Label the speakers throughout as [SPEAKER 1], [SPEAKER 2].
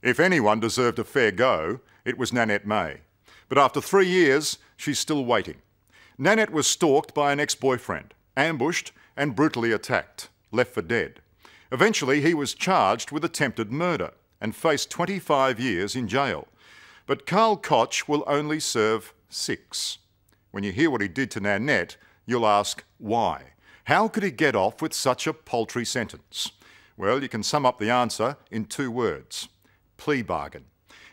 [SPEAKER 1] If anyone deserved a fair go, it was Nanette May. But after 3 years, she's still waiting. Nanette was stalked by an ex-boyfriend, ambushed and brutally attacked, left for dead. Eventually, he was charged with attempted murder and faced 25 years in jail. But Karl Koch will only serve 6. When you hear what he did to Nanette, you'll ask why. How could he get off with such a paltry sentence? Well, you can sum up the answer in 2 words: plea bargain.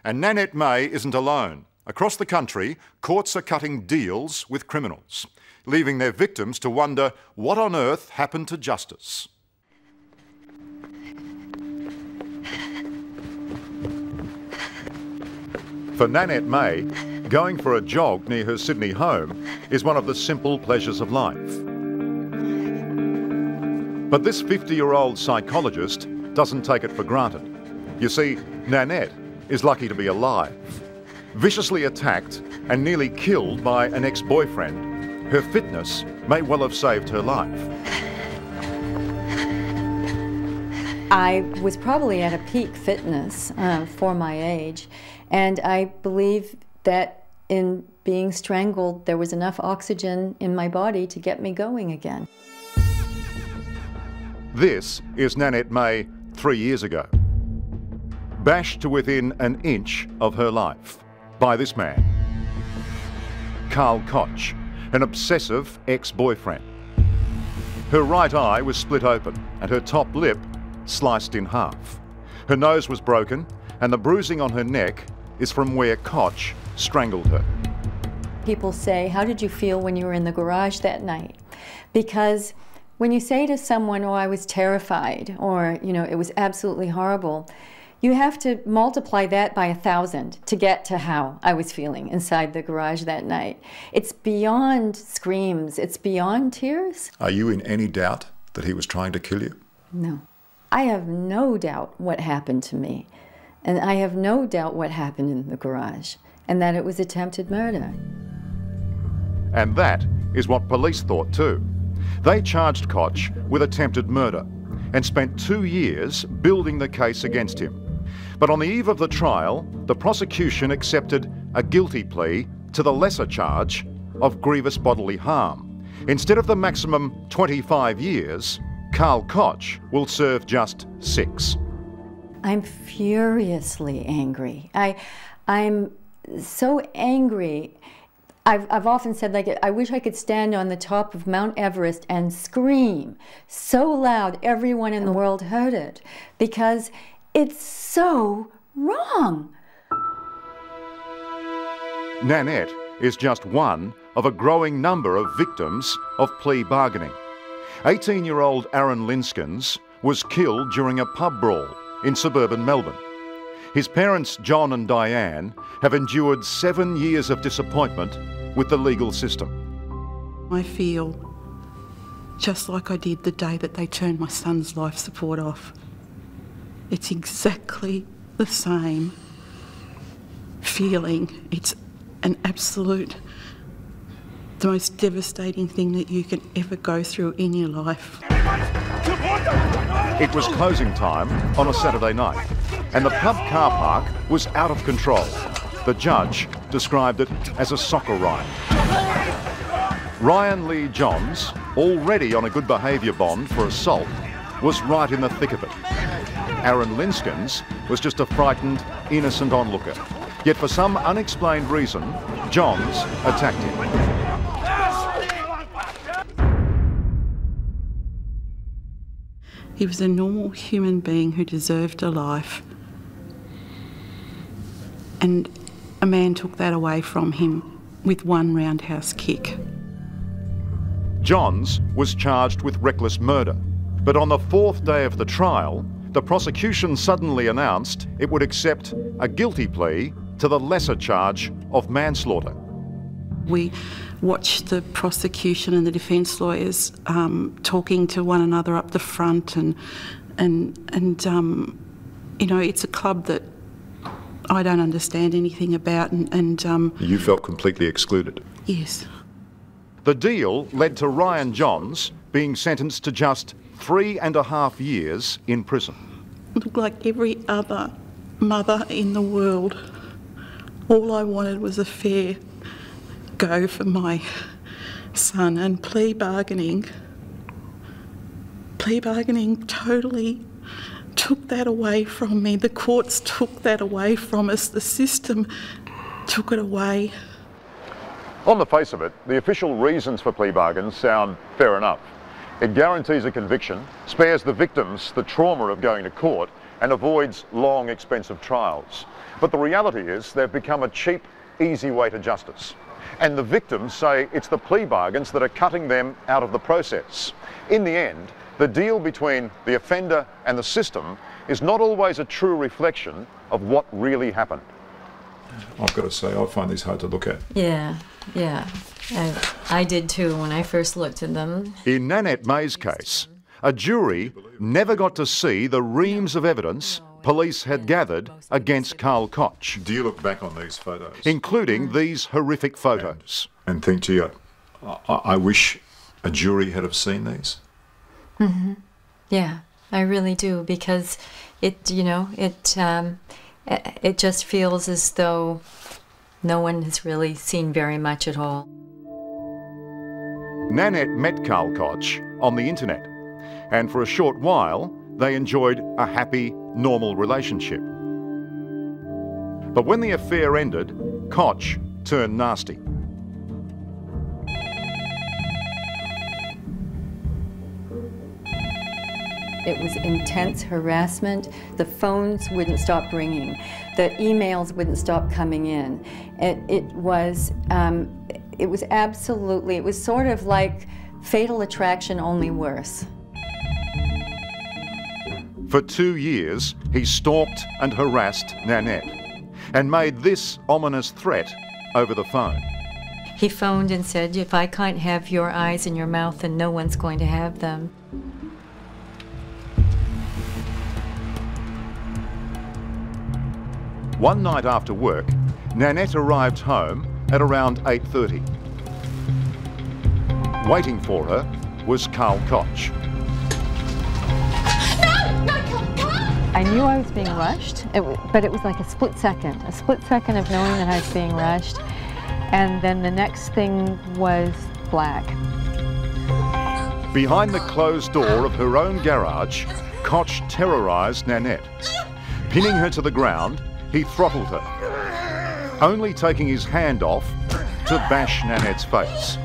[SPEAKER 1] And Nanette May isn't alone. Across the country, courts are cutting deals with criminals, leaving their victims to wonder what on earth happened to justice. For Nanette May, going for a jog near her Sydney home is one of the simple pleasures of life. But this 50-year-old psychologist doesn't take it for granted. You see, Nanette is lucky to be alive. Viciously attacked and nearly killed by an ex-boyfriend, her fitness may well have saved her life.
[SPEAKER 2] I was probably at a peak fitness for my age, and I believe that in being strangled there was enough oxygen in my body to get me going again.
[SPEAKER 1] This is Nanette May 3 years ago. Bashed to within an inch of her life by this man, Karl Koch, an obsessive ex-boyfriend. Her right eye was split open and her top lip sliced in half. Her nose was broken and the bruising on her neck is from where Koch strangled her.
[SPEAKER 2] People say, "How did you feel when you were in the garage that night?" Because when you say to someone, "Oh, I was terrified," or, you know, "It was absolutely horrible," you have to multiply that by 1,000 to get to how I was feeling inside the garage that night. It's beyond screams, it's beyond tears.
[SPEAKER 1] Are you in any doubt that he was trying to kill you?
[SPEAKER 2] No. I have no doubt what happened to me. And I have no doubt what happened in the garage, and that it was attempted murder.
[SPEAKER 1] And that is what police thought too. They charged Koch with attempted murder and spent 2 years building the case against him. But on the eve of the trial, the prosecution accepted a guilty plea to the lesser charge of grievous bodily harm. Instead of the maximum 25 years, Karl Koch will serve just 6.
[SPEAKER 2] I'm furiously angry. I'm so angry. I've often said, like, I wish I could stand on the top of Mount Everest and scream so loud everyone in the world heard it, because it's so wrong.
[SPEAKER 1] Nanette is just one of a growing number of victims of plea bargaining. 18-year-old Aaron Linskens was killed during a pub brawl in suburban Melbourne. His parents, John and Diane, have endured 7 years of disappointment with the legal system.
[SPEAKER 3] I feel just like I did the day that they turned my son's life support off. It's exactly the same feeling. It's an absolute, the most devastating thing that you can ever go through in your life.
[SPEAKER 1] It was closing time on a Saturday night, and the pub car park was out of control. The judge described it as a soccer riot. Ryan Lee Johns, already on a good behaviour bond for assault, was right in the thick of it. Aaron Linskens was just a frightened, innocent onlooker. Yet for some unexplained reason, Johns attacked him.
[SPEAKER 3] He was a normal human being who deserved a life, and a man took that away from him with one roundhouse kick.
[SPEAKER 1] Johns was charged with reckless murder, but on the 4th day of the trial, the prosecution suddenly announced it would accept a guilty plea to the lesser charge of manslaughter.
[SPEAKER 3] We watched the prosecution and the defence lawyers talking to one another up the front, and you know, it's a club that I don't understand anything about, and
[SPEAKER 1] You felt completely excluded?
[SPEAKER 3] Yes.
[SPEAKER 1] The deal led to Ryan Johns being sentenced to just 3.5 years in prison.
[SPEAKER 3] Look, like every other mother in the world. All I wanted was a fair go for my son, and plea bargaining totally took that away from me. The courts took that away from us. The system took it away.
[SPEAKER 1] On the face of it, the official reasons for plea bargains sound fair enough. It guarantees a conviction, spares the victims the trauma of going to court, and avoids long, expensive trials. But the reality is they've become a cheap, easy way to justice. And the victims say it's the plea bargains that are cutting them out of the process. In the end, the deal between the offender and the system is not always a true reflection of what really happened. I've got to say, I find these hard to look at.
[SPEAKER 2] Yeah. I did too when I first looked at them.
[SPEAKER 1] In Nanette May's case, a jury never got to see the reams of evidence police had gathered against Karl Koch. Do you look back on these photos? Including these horrific photos. And think, gee, I wish a jury had have seen these.
[SPEAKER 2] Mm-hmm. Yeah, I really do, because it just feels as though no one has really seen very much at all.
[SPEAKER 1] Nanette met Karl Koch on the internet, and for a short while they enjoyed a happy, normal relationship. But when the affair ended, Koch turned nasty.
[SPEAKER 2] It was intense harassment. The phones wouldn't stop ringing. The emails wouldn't stop coming in. It was sort of like Fatal Attraction, only worse.
[SPEAKER 1] For 2 years, he stalked and harassed Nanette and made this ominous threat over the phone.
[SPEAKER 2] He phoned and said, if I can't have your eyes in your mouth, then no one's going to have them.
[SPEAKER 1] One night after work, Nanette arrived home at around 8:30. Waiting for her was Karl Koch.
[SPEAKER 2] I knew I was being rushed, but it was like a split second of knowing that I was being rushed, and then the next thing was black.
[SPEAKER 1] Behind the closed door of her own garage, Koch terrorised Nanette. Pinning her to the ground, he throttled her, only taking his hand off to bash Nanette's face.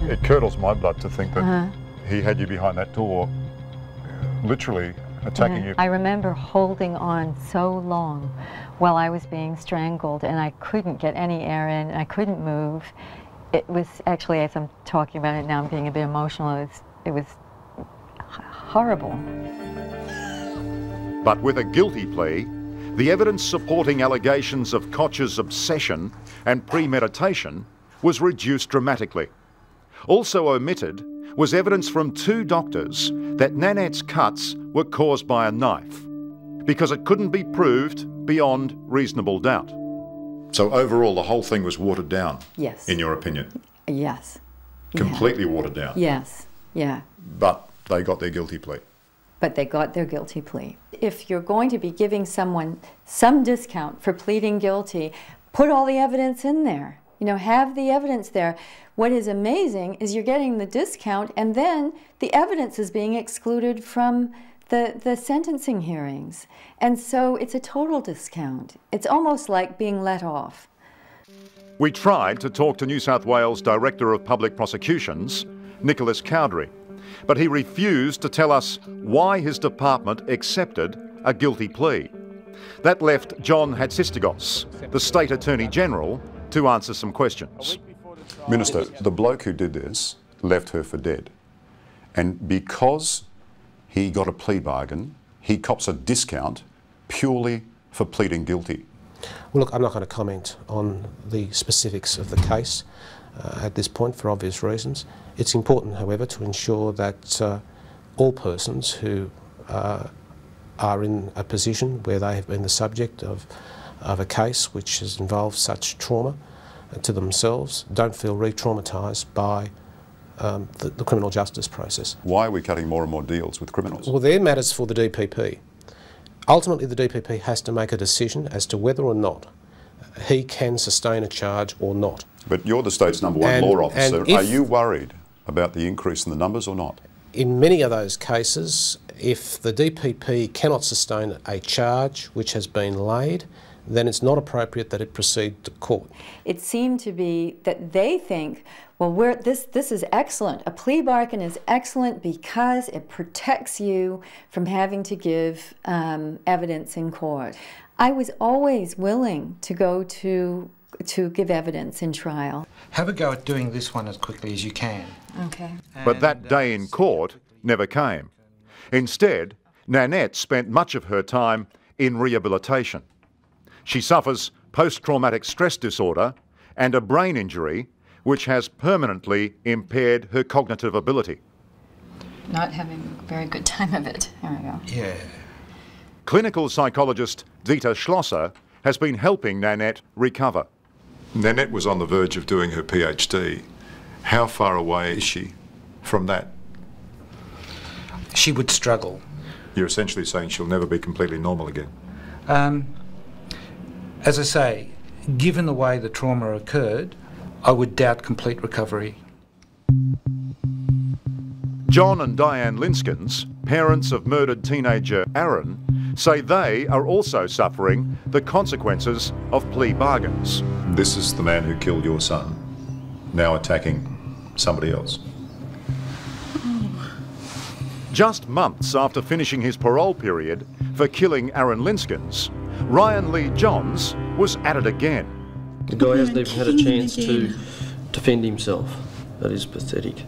[SPEAKER 1] It curdles my blood to think that he had you behind that door, literally attacking you.
[SPEAKER 2] I remember holding on so long while I was being strangled, and I couldn't get any air in, I couldn't move. It was actually, as I'm talking about it now, I'm being a bit emotional, it was horrible.
[SPEAKER 1] But with a guilty plea, the evidence supporting allegations of Koch's obsession and premeditation was reduced dramatically. Also omitted was evidence from 2 doctors that Nanette's cuts were caused by a knife, because it couldn't be proved beyond reasonable doubt. So overall, the whole thing was watered down?
[SPEAKER 2] Yes.
[SPEAKER 1] In your opinion?
[SPEAKER 2] Yes.
[SPEAKER 1] Completely watered down?
[SPEAKER 2] Yes, yeah.
[SPEAKER 1] But they got their guilty plea?
[SPEAKER 2] But they got their guilty plea. If you're going to be giving someone some discount for pleading guilty, put all the evidence in there. You know, have the evidence there. What is amazing is you're getting the discount, and then the evidence is being excluded from the sentencing hearings. And so it's a total discount. It's almost like being let off.
[SPEAKER 1] We tried to talk to New South Wales Director of Public Prosecutions, Nicholas Cowdery, but he refused to tell us why his department accepted a guilty plea. That left John Hatzistikos, the State Attorney General, to answer some questions.
[SPEAKER 4] Minister, the bloke who did this left her for dead. And because he got a plea bargain, he cops a discount purely for pleading guilty.
[SPEAKER 5] Well, look, I'm not going to comment on the specifics of the case at this point for obvious reasons. It's important, however, to ensure that all persons who are in a position where they have been the subject of a case which has involved such trauma to themselves don't feel re-traumatised by the criminal justice process.
[SPEAKER 4] Why are we cutting more and more deals with criminals?
[SPEAKER 5] Well, they're matters for the DPP. Ultimately, the DPP has to make a decision as to whether or not he can sustain a charge or not.
[SPEAKER 4] But you're the state's number one law officer. Are you worried about the increase in the numbers or not?
[SPEAKER 5] In many of those cases, if the DPP cannot sustain a charge which has been laid, then it's not appropriate that it proceed to court.
[SPEAKER 2] It seemed to be that they think, well, this is excellent. A plea bargain is excellent because it protects you from having to give evidence in court. I was always willing to go to give evidence in trial.
[SPEAKER 6] Have a go at doing this one as quickly as you can.
[SPEAKER 2] Okay.
[SPEAKER 1] But that day in court never came. Instead, Nanette spent much of her time in rehabilitation. She suffers post-traumatic stress disorder and a brain injury which has permanently impaired her cognitive ability.
[SPEAKER 2] Not having a very good time of it. There we go.
[SPEAKER 6] Yeah.
[SPEAKER 1] Clinical psychologist Dieter Schlosser has been helping Nanette recover.
[SPEAKER 4] Nanette was on the verge of doing her PhD. How far away is she from that?
[SPEAKER 6] She would struggle.
[SPEAKER 4] You're essentially saying she'll never be completely normal again.
[SPEAKER 6] As I say, given the way the trauma occurred, I would doubt complete recovery.
[SPEAKER 1] John and Diane Linskens, parents of murdered teenager Aaron, say they are also suffering the consequences of plea bargains.
[SPEAKER 4] This is the man who killed your son, now attacking somebody else.
[SPEAKER 1] Just months after finishing his parole period for killing Aaron Linskens, Ryan Lee Johns was at it again.
[SPEAKER 7] The guy hasn't even had a chance to defend himself. That is pathetic.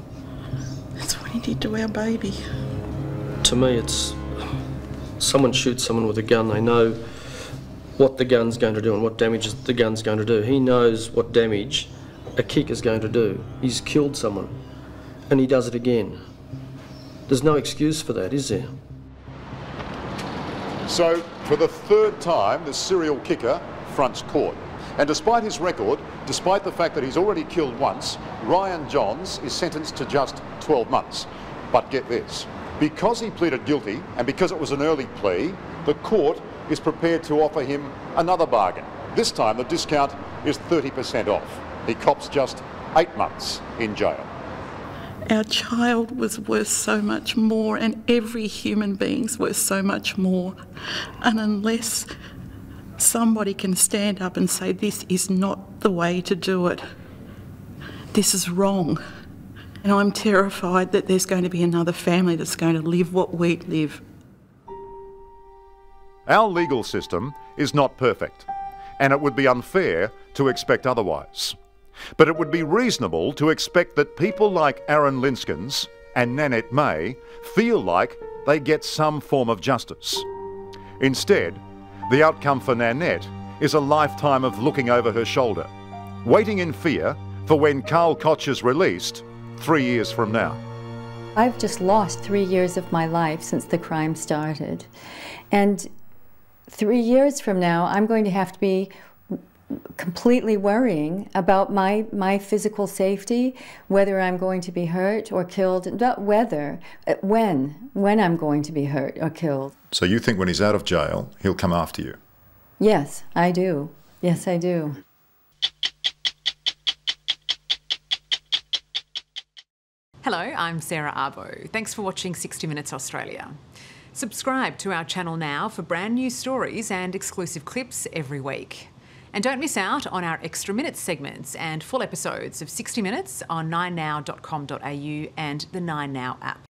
[SPEAKER 3] That's what he did to our baby.
[SPEAKER 7] To me, it's someone shoots someone with a gun, they know what the gun's going to do and what damage the gun's going to do. He knows what damage a kick is going to do. He's killed someone and he does it again. There's no excuse for that, is there?
[SPEAKER 1] So, for the third time, the serial kicker fronts court. And despite his record, despite the fact that he's already killed once, Ryan Johns is sentenced to just 12 months. But get this, because he pleaded guilty and because it was an early plea, the court is prepared to offer him another bargain. This time the discount is 30% off. He cops just 8 months in jail.
[SPEAKER 3] Our child was worth so much more, and every human being's worth so much more. And unless somebody can stand up and say this is not the way to do it, this is wrong. And I'm terrified that there's going to be another family that's going to live what we live.
[SPEAKER 1] Our legal system is not perfect, and it would be unfair to expect otherwise. But it would be reasonable to expect that people like Aaron Linskens and Nanette May feel like they get some form of justice. Instead, the outcome for Nanette is a lifetime of looking over her shoulder, waiting in fear for when Karl Koch is released 3 years from now.
[SPEAKER 2] I've just lost 3 years of my life since the crime started. And 3 years from now, I'm going to have to be completely worrying about my physical safety, whether I'm going to be hurt or killed, not whether, when I'm going to be hurt or killed.
[SPEAKER 4] So you think when he's out of jail, he'll come after you?
[SPEAKER 2] Yes, I do. Yes, I do.
[SPEAKER 8] Hello, I'm Sarah Abo. Thanks for watching 60 Minutes Australia. Subscribe to our channel now for brand new stories and exclusive clips every week. And don't miss out on our Extra Minutes segments and full episodes of 60 Minutes on 9now.com.au and the 9Now app.